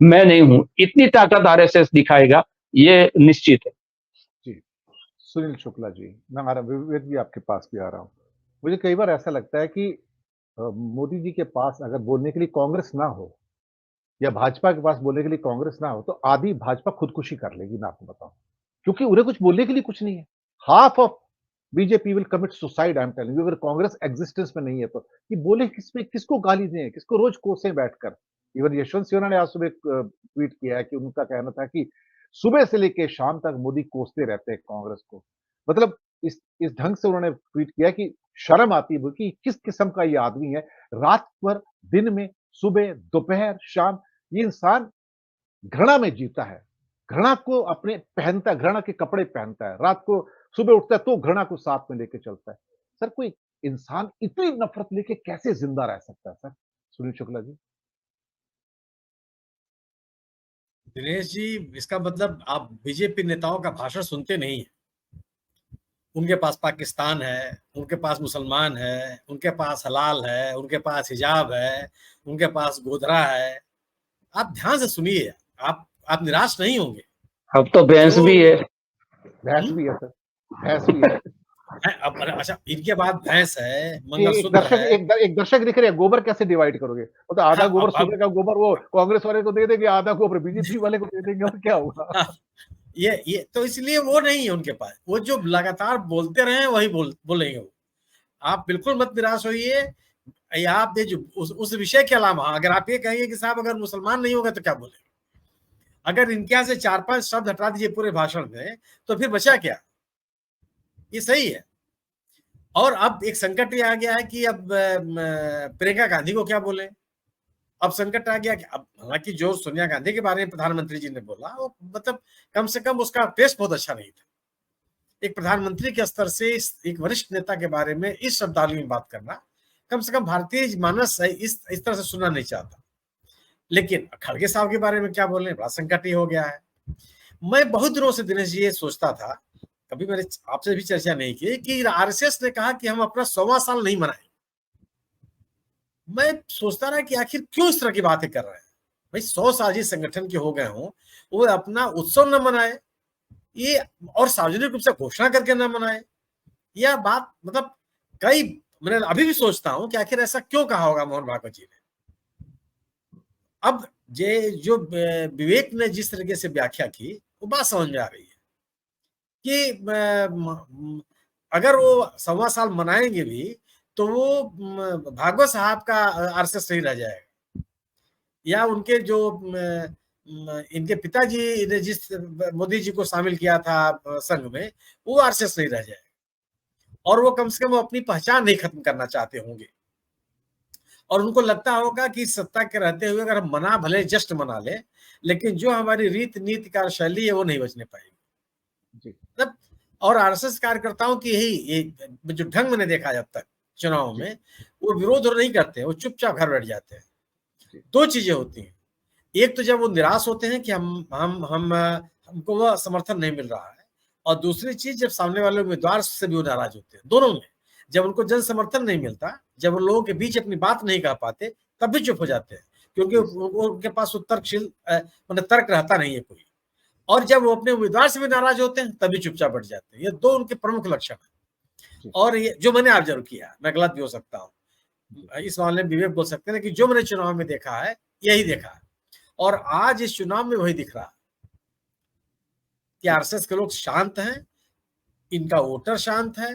मैं नहीं हूँ। इतनी ताकत आरएसएस दिखाएगा, ये निश्चित है। जी, सुनील शुक्ला जी, मैं आ रहा विवेक जी आपके पास भी आ रहा हूँ। मुझे कई बार ऐसा लगता है कि मोदी जी के पास अगर बोलने के लिए कांग्रेस ना हो या भाजपा के पास बोलने के लिए कांग्रेस ना हो, तो आधी भाजपा खुदकुशी कर लेगी, मैं आपको बताऊँ। क्योंकि उन्हें कुछ बोलने के लिए कुछ नहीं है। Half of BJP will commit suicide I am telling you अगर कांग्रेस एक्जिस्टेंस में नहीं है तो। ये बोले किस पे किसको गाली दें, किसको रोज़ कोसें बैठकर। इवन यशवंत सिन्हा ने आज सुबह एक ट्वीट किया है कि उनका कहना था कि सुबह से लेके शाम तक मोदी कोसते रहते हैं कांग्रेस को। मतलब इस ढंग से उन्होंने ट्वीट किया कि शर्म आती है कि किस किस्म का ये आदमी है, रात भर, दिन में, सुबह, दोपहर, शाम ये इंसान घृणा में जीता है। घृणा को अपने पहनता है, घृणा के कपड़े पहनता है। रात को सुबह उठता है तो घृणा को साथ में लेके चलता है। सर कोई इंसान इतनी नफ़रत लेके कैसे ज़िंदा रह सकता है सर? सुनील शुक्ला जी। दिनेश जी, इसका मतलब आप बीजेपी नेताओं का भाषण सुनते नहीं हैं। उनके पास पाकिस्तान है, उनके पास मुसलमान है, उनके पास हलाल है, उनके पास हिजाब है, उनके पास गोधरा है। आप ध्यान से सुनिए, आप निराश नहीं होंगे। अब तो भैंस भी है। भैंस भी है सर, भैंस भी है। अब अच्छा, इनके बाद भैंस है, एक मंगलसूत्र दर्शक है। एक दर्शक लिख रहे हैं, गोबर कैसे डिवाइड करोगे? वो तो आधा हाँ, गोबर अब सुबह का गोबर वो कांग्रेस वाले को दे देंगे, आधा गोबर बीजेपी वाले को दे देंगे और क्या होगा? हाँ, ये तो इसलिए वो नहीं है उनके पास। वो जो लगातार बोलते रहे वही बोलेंगे वो। आप बिल्कुल मत निराश होइए। या आप ये जो उस विषय के अलावा अगर आप ये कहेंगे कि साहब अगर मुसलमान नहीं होगा तो क्या बोलेंगे? अगर इनके यहाँ से 4-5 शब्द हटा दीजिए पूरे भाषण में, तो फिर बचा क्या? ये सही है। और अब एक संकट ये आ गया है कि अब प्रियंका गांधी को क्या बोले? अब संकट आ गया कि अब हालांकि जो सोनिया गांधी के बारे में प्रधानमंत्री जी ने बोला वो मतलब कम से कम उसका टेस्ट बहुत अच्छा नहीं था। एक प्रधानमंत्री के स्तर से एक वरिष्ठ नेता के बारे में इस शब्दावली में बात करना कम से कम भारतीय मानस इस तरह से सुनना नहीं चाहता। लेकिन खड़गे साहब के बारे में क्या बोले, बड़ा संकट ही हो गया है। मैं बहुत दिनों से दिनेश जी ये सोचता था, कभी मैंने आपसे भी चर्चा नहीं की कि आरएसएस ने कहा कि हम अपना 100वां साल नहीं मनाएंगे। मैं सोचता रहा कि आखिर क्यों इस तरह की बातें कर रहे हैं। भाई 100 साल जिस संगठन के हो गए हों, वो अपना उत्सव न मनाए, ये और सार्वजनिक रूप से घोषणा करके न मनाए। यह बात मतलब कई मैंने अभी भी सोचता हूं कि आखिर ऐसा क्यों कहा होगा मोहन भागवत जी ने। अब ये जो विवेक ने जिस तरीके से व्याख्या की वो बात समझ में आ रही है कि अगर वो 1.25 साल मनाएंगे भी तो वो भागवत साहब का आरएसएस नहीं रह जाएगा, या उनके जो इनके पिताजी ने जिस मोदी जी को शामिल किया था संघ में, वो आरएसएस नहीं रह जाएगा। और वो कम से कम अपनी पहचान नहीं खत्म करना चाहते होंगे। और उनको लगता होगा कि सत्ता के रहते हुए अगर हम मना भले जश्न मना ले, लेकिन जो हमारी रीत नीति कार्यशैली है वो नहीं बचने पाएगी। मतलब और आरएसएस कार्यकर्ताओं की यही जो ढंग मैंने देखा जब तक चुनाव में, वो विरोध नहीं करते, वो चुपचाप घर बैठ जाते हैं। 2 चीजें होती हैं, एक तो जब वो निराश होते हैं कि हमको वह समर्थन नहीं मिल रहा है, और दूसरी चीज जब सामने वाले उम्मीदवार से भी वो नाराज होते हैं। दोनों में जब उनको जन समर्थन नहीं मिलता, जब वो लोगों के बीच अपनी बात नहीं कह पाते, तब भी चुप हो जाते हैं, क्योंकि उनके पास तर्कशील मतलब तर्क रहता नहीं है कोई। और जब वो अपने उम्मीदवार से भी नाराज होते हैं तभी चुपचाप बैठ जाते हैं। ये 2 उनके प्रमुख लक्षण है। और ये जो मैंने ऑब्जर्व किया, मैं गलत भी हो सकता हूँ, इस मामले में विवेक बोल सकते हैं कि जो मैंने चुनाव में देखा है यही देखा है, और आज इस चुनाव में वही दिख रहा है कि आरएसएस के लोग शांत हैं, इनका वोटर शांत है,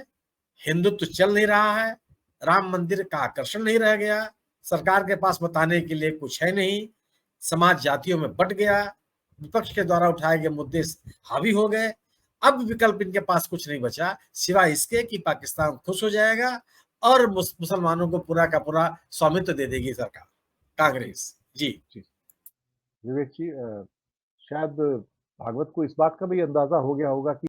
हिंदुत्व चल नहीं रहा है, राम मंदिर का आकर्षण नहीं रह गया, सरकार के पास बताने के लिए कुछ है नहीं, समाज जातियों में बट गया, विपक्ष के द्वारा उठाए गए मुद्दे हावी हो गए। अब विकल्प इनके पास कुछ नहीं बचा सिवाय इसके कि पाकिस्तान खुश हो जाएगा और मुसलमानों को पूरा का पूरा स्वामित्व दे देगी सरकार, कांग्रेस। जी विवेक जी शायद भागवत को इस बात का भी अंदाजा हो गया होगा कि